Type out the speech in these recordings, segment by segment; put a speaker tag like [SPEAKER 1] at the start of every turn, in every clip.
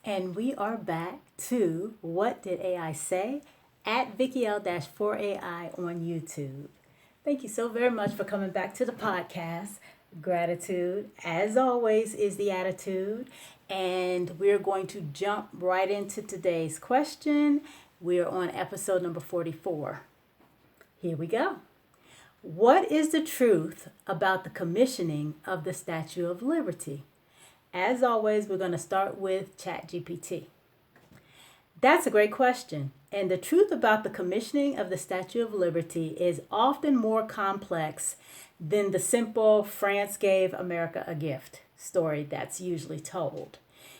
[SPEAKER 1] And we are back to What Did AI Say? At VickyL-4AI on YouTube. Thank you so very much for coming back to the podcast. Gratitude, as always, is the attitude. And we're going to jump right into today's question. We're on episode number 44. Here we go. What is the truth about the commissioning of the Statue of Liberty? As always, we're going to start with Chatgpt. That's a great question. And the truth about the commissioning of the Statue of Liberty is often more complex than the simple France gave America a gift story that's usually told.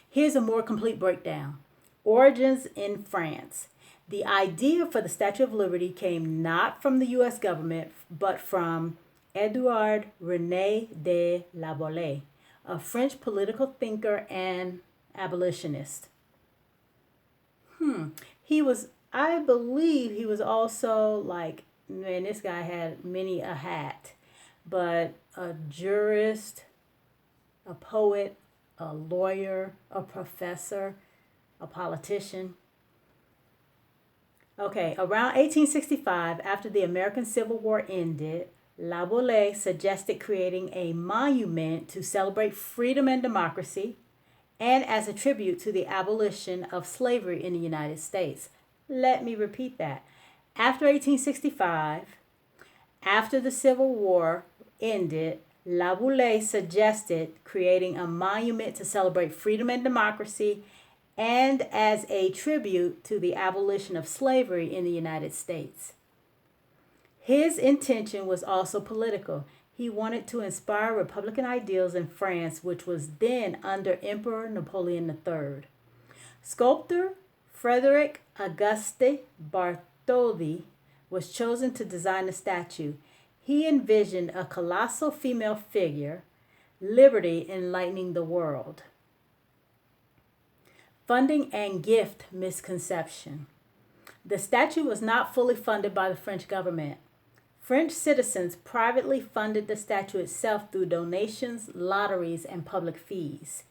[SPEAKER 1] Here's a more complete breakdown. Origins in France. The idea for the Statue of Liberty came not from the U.S. government, but from Édouard René de Laboulaye, a French political thinker and abolitionist. He was, I believe, he was also like, man, this guy had many a hat, but a jurist, a poet, a lawyer, a professor, a politician. Okay, around 1865, after the American Civil War ended, Laboulaye suggested creating a monument to celebrate freedom and democracy and as a tribute to the abolition of slavery in the United States. Let me repeat that. After 1865, after the Civil War ended, Laboulaye suggested creating a monument to celebrate freedom and democracy and as a tribute to the abolition of slavery in the United States. His intention was also political. He wanted to inspire Republican ideals in France, which was then under Emperor Napoleon III. Sculptor Frédéric Auguste Bartholdi was chosen to design the statue. He envisioned a colossal female figure, liberty enlightening the world. Funding and gift misconception. The statue was not fully funded by the French government. French citizens privately funded the statue itself through donations, lotteries, and public fees.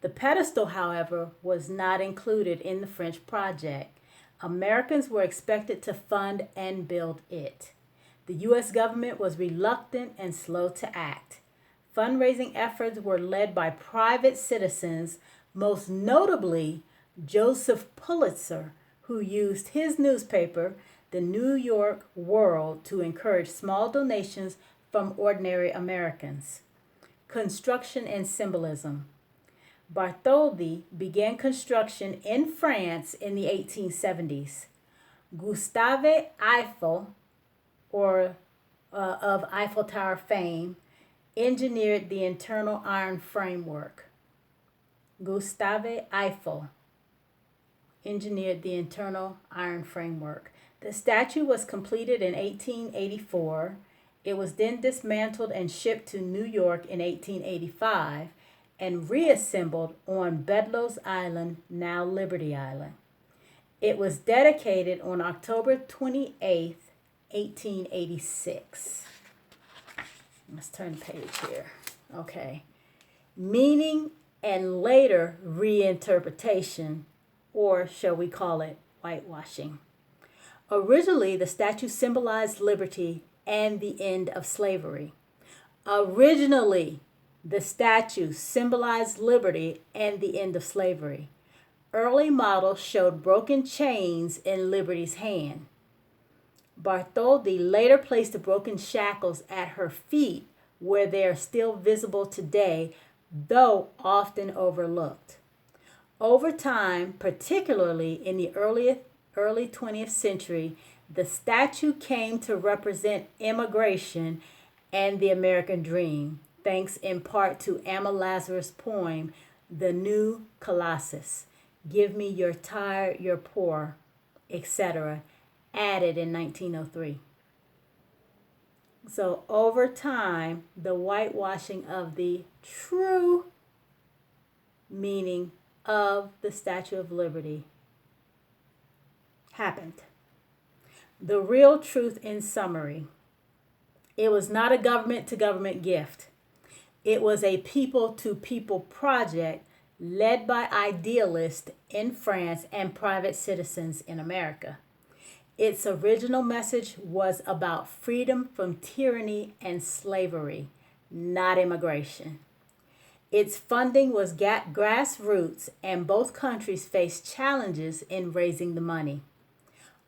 [SPEAKER 1] The pedestal, however, was not included in the French project. Americans were expected to fund and build it. The U.S. government was reluctant and slow to act. Fundraising efforts were led by private citizens, most notably Joseph Pulitzer, who used his newspaper, the New York World, to encourage small donations from ordinary Americans. Construction and symbolism. Bartholdi began construction in France in the 1870s. Gustave Eiffel, of Eiffel Tower fame, engineered the internal iron framework. Gustave Eiffel engineered the internal iron framework. The statue was completed in 1884. It was then dismantled and shipped to New York in 1885 and reassembled on Bedloe's Island, now Liberty Island. It was dedicated on October 28th, 1886. Let's turn the page here. Okay. Meaning and later reinterpretation, or shall we call it whitewashing. Originally, the statue symbolized liberty and the end of slavery. Originally, the statue symbolized liberty and the end of slavery. Early models showed broken chains in Liberty's hand. Bartholdi later placed the broken shackles at her feet, where they are still visible today, though often overlooked. Over time, particularly in the early 20th century, the statue came to represent immigration and the American dream, thanks in part to Emma Lazarus' poem, The New Colossus, Give Me Your Tired, Your Poor, etc., added in 1903. So over time, the whitewashing of the true meaning of the Statue of Liberty happened. The real truth in summary: it was not a government to government gift. It was a people to people project led by idealists in France and private citizens in America. Its original message was about freedom from tyranny and slavery, not immigration. Its funding was grassroots, and both countries faced challenges in raising the money.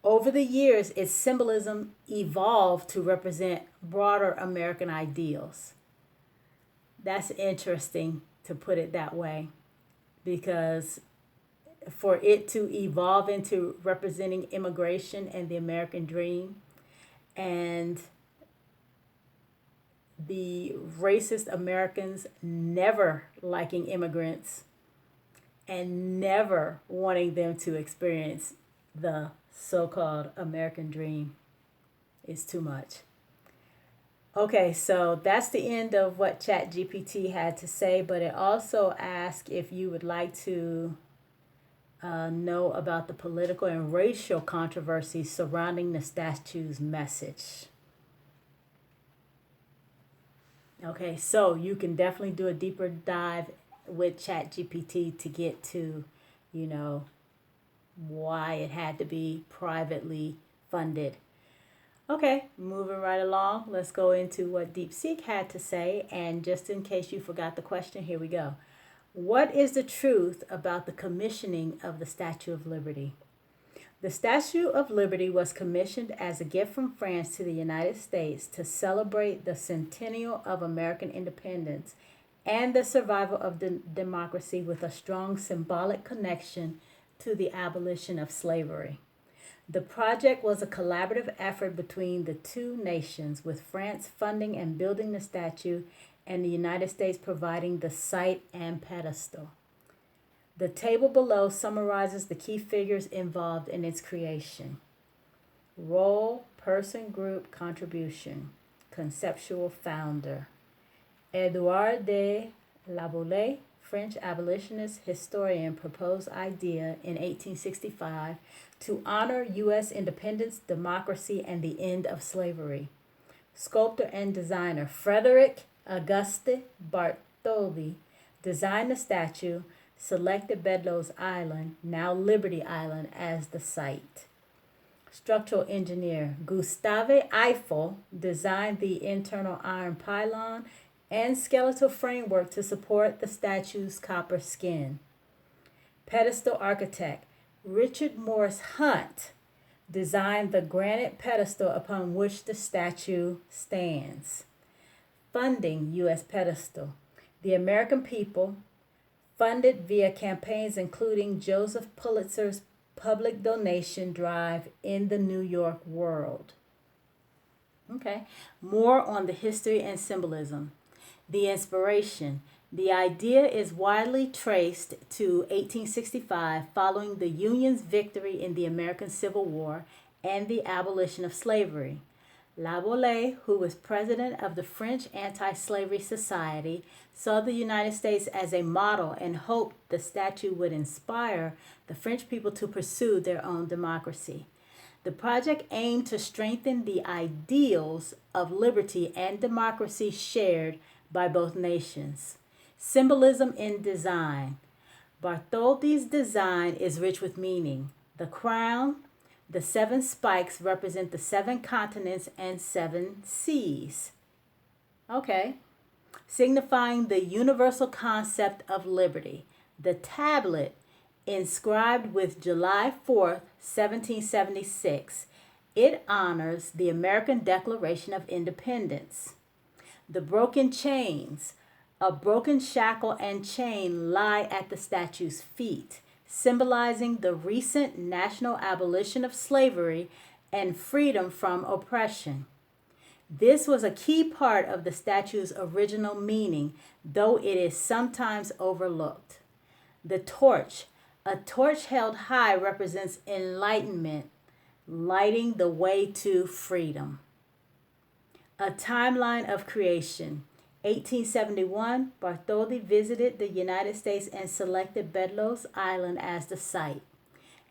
[SPEAKER 1] Over the years, its symbolism evolved to represent broader American ideals. That's interesting to put it that way, because for it to evolve into representing immigration and the American dream and the racist Americans never liking immigrants and never wanting them to experience the so-called American dream is too much. Okay, so that's the end of what Chatgpt had to say, but it also asked if you would like to know about the political and racial controversies surrounding the statue's message. Okay, so you can definitely do a deeper dive with Chatgpt to get to, why it had to be privately funded. Okay, moving right along, let's go into what Deepseek had to say. And just in case you forgot the question, here we go. What is the truth about the commissioning of the Statue of Liberty? The Statue of Liberty was commissioned as a gift from France to the United States to celebrate the centennial of American independence and the survival of the democracy, with a strong symbolic connection to the abolition of slavery. The project was a collaborative effort between the two nations, with France funding and building the statue and the United States providing the site and pedestal. The table below summarizes the key figures involved in its creation. Role, person, group, contribution. Conceptual founder. Édouard de Laboulaye, French abolitionist historian, proposed idea in 1865 to honor U.S. independence, democracy, and the end of slavery. Sculptor and designer Frédéric Auguste Bartholdi designed the statue, selected Bedloe's Island, now Liberty Island, as the site. Structural engineer Gustave Eiffel designed the internal iron pylon and skeletal framework to support the statue's copper skin. Pedestal architect Richard Morris Hunt designed the granite pedestal upon which the statue stands. Funding U.S. pedestal. The American people, funded via campaigns including Joseph Pulitzer's public donation drive in the New York World. Okay, more on the history and symbolism. The inspiration. The idea is widely traced to 1865, following the Union's victory in the American Civil War and the abolition of slavery. Laboulaye, who was president of the French Anti-Slavery Society, saw the United States as a model and hoped the statue would inspire the French people to pursue their own democracy. The project aimed to strengthen the ideals of liberty and democracy shared by both nations. Symbolism in design. Bartholdi's design is rich with meaning. The crown, the 7 spikes represent the 7 continents and 7 seas. Okay. Signifying the universal concept of liberty. The tablet, inscribed with July 4th, 1776. It honors the American Declaration of Independence. The broken chains. A broken shackle and chain lie at the statue's feet, symbolizing the recent national abolition of slavery and freedom from oppression. This was a key part of the statue's original meaning, though it is sometimes overlooked. The torch. A torch held high represents enlightenment, lighting the way to freedom. A timeline of creation. 1871, Bartholdi visited the United States and selected Bedloe's Island as the site.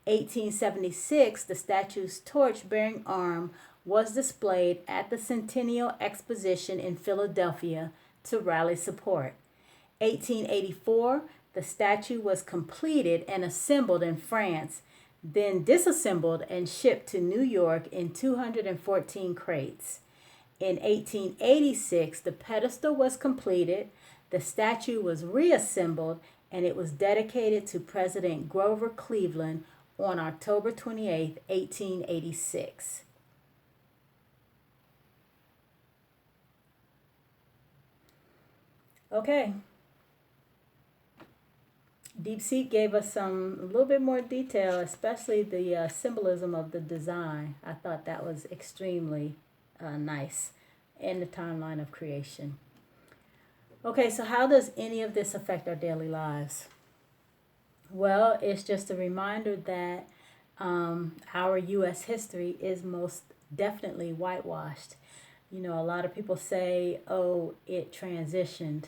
[SPEAKER 1] 1876, the statue's torch-bearing arm was displayed at the Centennial Exposition in Philadelphia to rally support. 1884, The statue was completed and assembled in France, then disassembled and shipped to New York in 214 crates. In 1886, the pedestal was completed, the statue was reassembled, and it was dedicated to President Grover Cleveland on October 28, 1886. Okay. Deepseek gave us a little bit more detail, especially the symbolism of the design. I thought that was extremely nice in the timeline of creation. Okay, so how does any of this affect our daily lives? Well, it's just a reminder that our U.S. history is most definitely whitewashed. You know, a lot of people say, oh, it transitioned.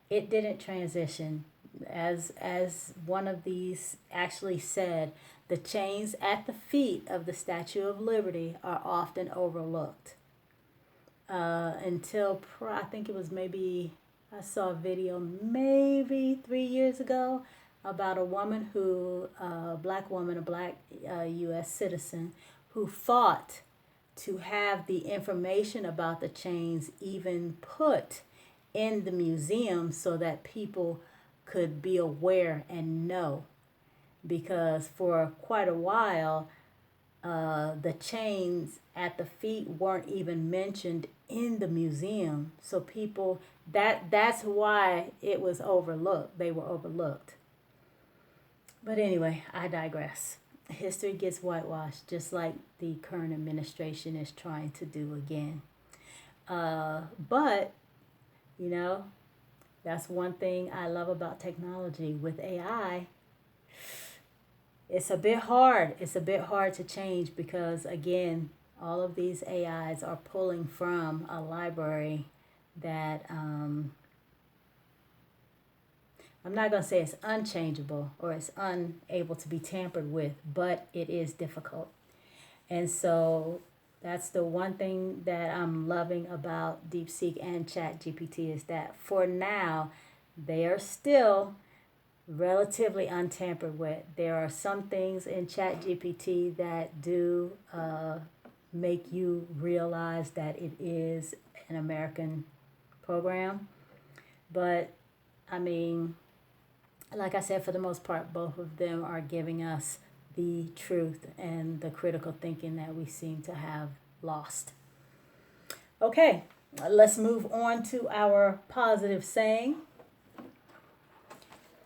[SPEAKER 1] It didn't transition. As one of these actually said, the chains at the feet of the Statue of Liberty are often overlooked. I think it was maybe, I saw a video maybe 3 years ago about a woman a black U.S. citizen, who fought to have the information about the chains even put in the museum so that people could be aware and know. Because for quite a while, the chains at the feet weren't even mentioned in the museum. So people, that's why it was overlooked. They were overlooked. But anyway, I digress. History gets whitewashed, just like the current administration is trying to do again. But, you know, that's one thing I love about technology. With AI, it's a bit hard. It's a bit hard to change because, again, all of these AIs are pulling from a library that I'm not going to say it's unchangeable or it's unable to be tampered with, but it is difficult. And so that's the one thing that I'm loving about Deepseek and Chatgpt is that for now, they are still relatively untampered with. There are some things in Chatgpt that do make you realize that it is an American program. But, I mean, like I said, for the most part, both of them are giving us the truth and the critical thinking that we seem to have lost. Okay, let's move on to our positive saying.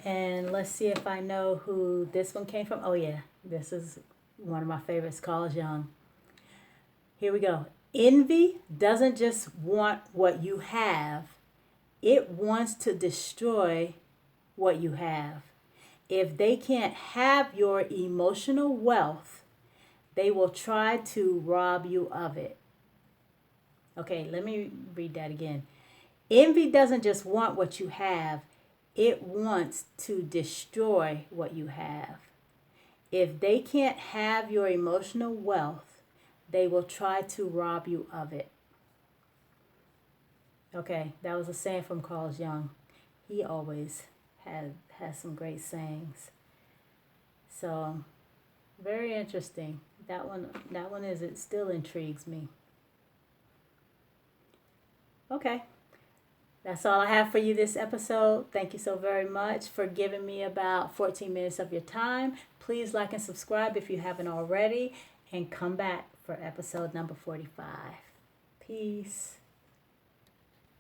[SPEAKER 1] And let's see if I know who this one came from. Oh, yeah, this is one of my favorites, Carl Jung. Here we go. Envy doesn't just want what you have, it wants to destroy what you have. If they can't have your emotional wealth, they will try to rob you of it. Okay, let me read that again. Envy doesn't just want what you have, it wants to destroy what you have. If they can't have your emotional wealth, they will try to rob you of it. Okay, that was a saying from Carl Jung. He always has some great sayings. So, very interesting. That one it still intrigues me. Okay. That's all I have for you this episode. Thank you so very much for giving me about 14 minutes of your time. Please like and subscribe if you haven't already, and come back for episode number 45. Peace.